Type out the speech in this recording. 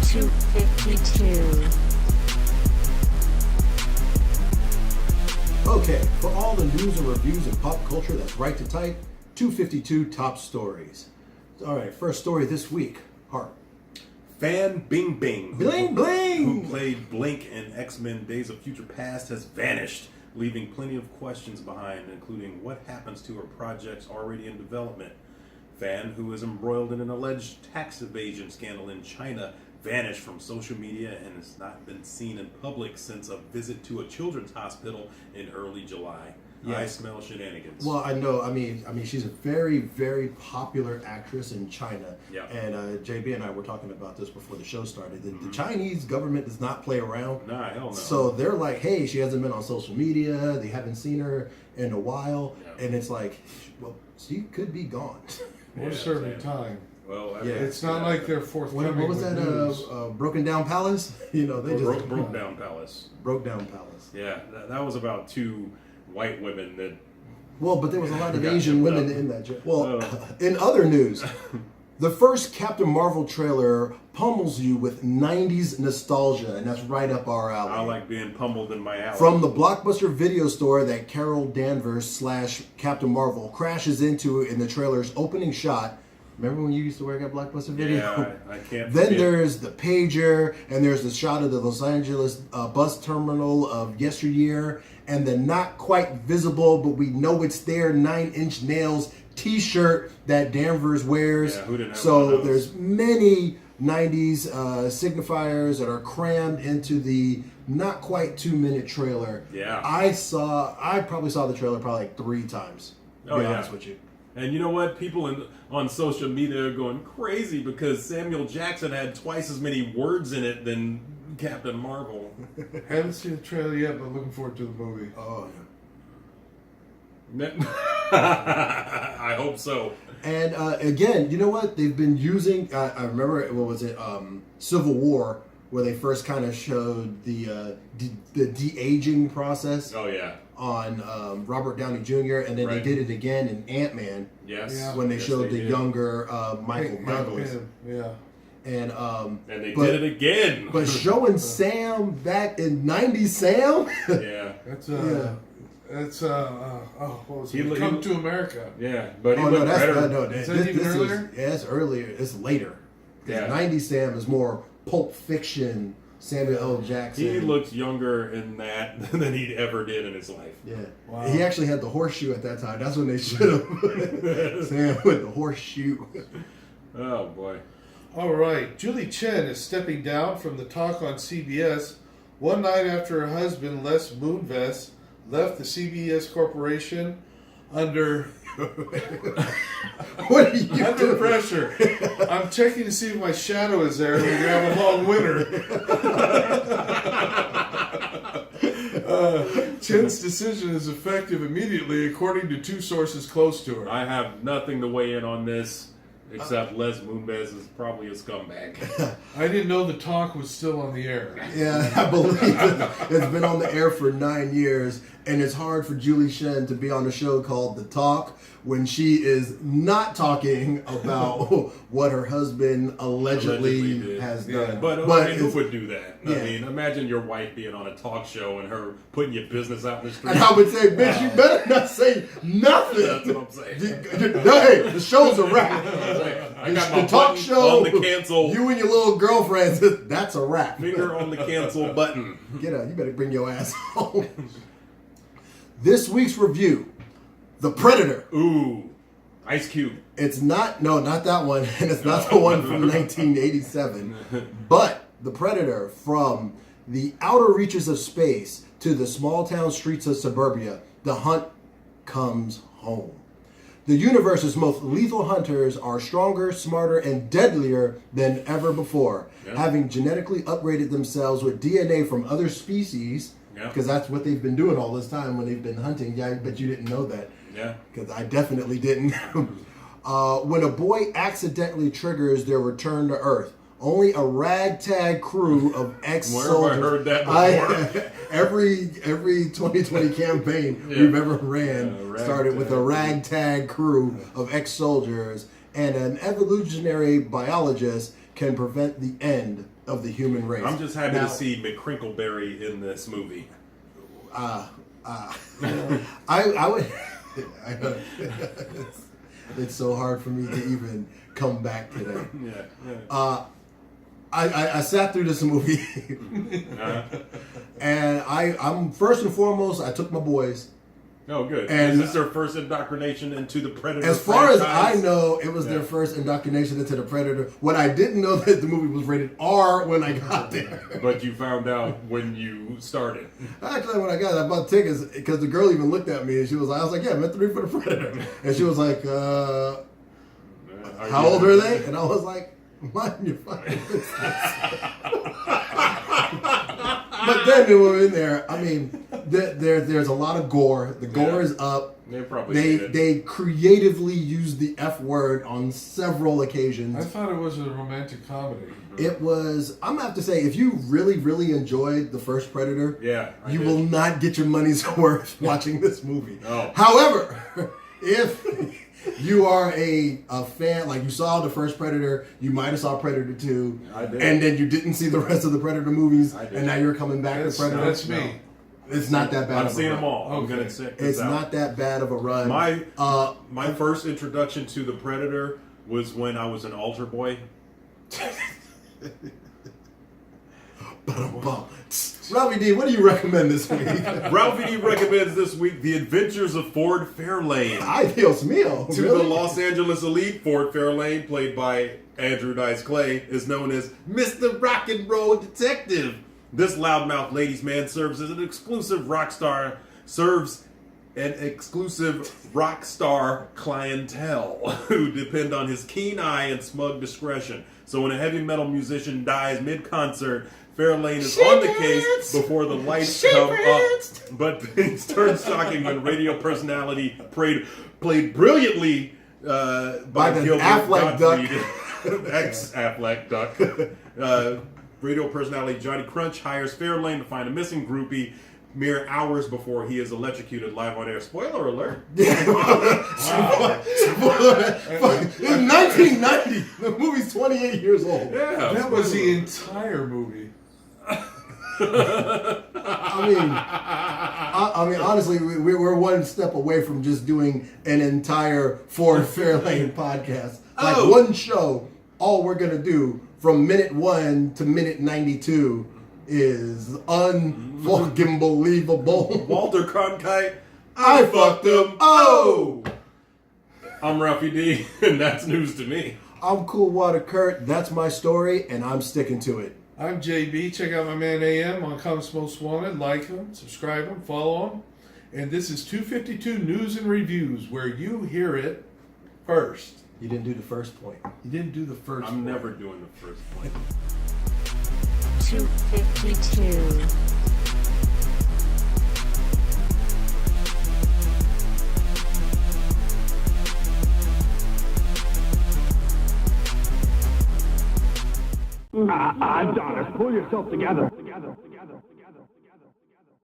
252. Okay, for all the news and reviews and pop culture that's right to type, 252 top stories. All right, first story this week. Hart. Fan Bing Bing, Bling bling! who played Blink in X-Men Days of Future Past, has vanished, leaving plenty of questions behind, including what happens to her projects already in development. Fan, who is embroiled in an alleged tax evasion scandal in China, vanished from social media and has not been seen in public since a visit to a children's hospital in early July. Yes. I smell shenanigans. Well, I know. I mean, she's a very, very popular actress in China. Yeah. And JB and I were talking about this before the show started. The Chinese government does not play around. Nah, hell no. So they're like, hey, she hasn't been on social media. They haven't seen her in a while. Yeah. And it's like, well, she could be gone. We're serving time. Well, Yeah. It's not like they're What forthcoming. was with that? news. Broken Down Palace? You know, they just broke down Palace. broke down Palace. Yeah, that was about two white women that. Well, but there was a lot of Yeah, Asian yeah. women in that. Well, in other news, the first Captain Marvel trailer pummels you with 90s nostalgia, and that's right up our alley. I like being pummeled in my alley. From the Blockbuster video store that Carol Danvers / Captain Marvel crashes into in the trailer's opening shot. Remember when you used to work at Blockbuster Video? Yeah, I can't. Then forget. there's the pager, and there's the shot of the Los Angeles bus terminal of yesteryear, and the not quite visible, but we know it's there, 9-inch nails T-shirt that Danvers wears. Yeah, who didn't have one So of those? there's many 90s signifiers that are crammed into the not quite 2-minute trailer. Yeah. I probably saw the trailer probably like 3 times. To Oh, be yeah. honest with you. And you know what? People on social media are going crazy because Samuel Jackson had twice as many words in it than Captain Marvel. Haven't seen the trailer yet, but looking forward to the movie. Oh, I hope so. And again, you know what? They've been using, I remember, what was it, Civil War, where they first kind of showed the de-aging process Oh yeah. on Robert Downey Jr., and then Right. they did it again in Ant-Man Yes. Yeah. when they Yes, showed the did. younger Michael Hank Douglas. Pym, yeah. And And they but- did it again. But showing Sam back in 90s Sam? yeah. That's Yeah. That's what was He it? look- Come he- to America. Yeah. But he Oh, no, looked that's better. no, Is that even earlier? Yeah, it's earlier. It's later. Yeah. 90s Sam is more Pulp Fiction, Samuel L. Jackson. He looks younger in that than he ever did in his life. Yeah. Wow. He actually had the horseshoe at that time. That's when they should have Sam with the horseshoe. Oh boy. All right. Julie Chen is stepping down from the talk on CBS one night after her husband, Les Moonves, left the CBS corporation under What are you under doing? pressure. I'm checking to see if my shadow is there. We're gonna have a long winter. Chen's decision is effective immediately, according to 2 sources close to her. I have nothing to weigh in on this except Les Moonves is probably a scumbag. I didn't know the talk was still on the air. Yeah, I believe it's been on the air for 9 years, and it's hard for Julie Chen to be on a show called The Talk when she is not talking about what her husband allegedly did. has Yeah. done. But I mean, who it's- would do that? Yeah. I mean, imagine your wife being on a talk show and her putting your business out in the street. and I would say, bitch, you better not say nothing. That's what I'm saying. Hey, the show's a wrap. I got my The talk button show on the cancel. You and your little girlfriends, that's a wrap. Finger on the cancel button. Get out. You better bring your ass home. This week's review, The Predator. Ooh, Ice Cube. It's not that one, and it's not the one from 1987, but The Predator, from the outer reaches of space to the small town streets of suburbia. The hunt comes home. The universe's most lethal hunters are stronger, smarter, and deadlier than ever before, Yeah. having genetically upgraded themselves with DNA from other species, Yeah. because that's what they've been doing all this time when they've been hunting. Yeah, but you didn't know that. Yeah. Because I definitely didn't. When a boy accidentally triggers their return to Earth, only a ragtag crew of ex-soldiers. Where have I heard that before? Every 2020 campaign we've ever ran started with a ragtag crew of ex-soldiers, and an evolutionary biologist can prevent the end of the human race. I'm just happy Now, to see McCrinkleberry in this movie. I would. I know. It's so hard for me to even come back to that. Yeah. I sat through this movie, and I'm first and foremost, I took my boys. Oh, good. And is this their first indoctrination into the Predator As far as franchise? I know, it was their first indoctrination into the Predator. What I didn't know that the movie was rated R when I got there. But you found out when you started. Actually, when I got it, I bought tickets because the girl even looked at me and she was like, I was like, yeah, I'm at 3 for the Predator. And she was like, how old are they? And I was like, mind your fucking business. But then when we were in there, I mean, there's a lot of gore. The gore is up. They probably They creatively used the F word on several occasions. I thought it was a romantic comedy. It was, I'm going to have to say, if you really, really enjoyed the first Predator, you will not get your money's worth watching this movie. Oh. However, if you are a fan, like you saw the first Predator, you might have saw Predator 2, I did. and then you didn't see the rest of the Predator movies, I did. and now you're coming back to Predator. That's me. It's not that bad I've of a seen run. them all. I'm Okay. going to check this It's out. not that bad of a run. My first introduction to the Predator was when I was an altar boy. Robbie D, what do you recommend this week? Ralphie D recommends this week The Adventures of Ford Fairlane. Ay, Dios mío. To Really? the Los Angeles elite, Ford Fairlane, played by Andrew Dice Clay, is known as Mr. Rock and Roll Detective. This loudmouth ladies' man serves an exclusive rock star clientele who depend on his keen eye and smug discretion. So when a heavy metal musician dies mid-concert, Fairlane is on the case before the lights come up. But things turn shocking when radio personality played brilliantly by the Gilbert Affleck Gottfried, ex-Affleck Duck. Radio personality Johnny Crunch hires Fairlane to find a missing groupie mere hours before he is electrocuted live on air. Spoiler alert. Spoiler. It's 1990. The movie's 28 years old. Yeah, That was the entire movie. I mean, honestly, we're one step away from just doing an entire Ford Fairlane podcast. Like one show, all we're going to do from minute 1 to minute 92 is unfucking believable. Walter Cronkite, I fucked him. Oh! I'm Ralphie D, and that's news to me. I'm Cool Water Kurt. That's my story, and I'm sticking to it. I'm JB. Check out my man AM on Comics Most Wanted. Like him, subscribe him, follow him. And this is 252 News and Reviews, where you hear it first. You didn't do the first point. You didn't do the first I'm one. never doing the first point. 252. Adonis, pull yourself together.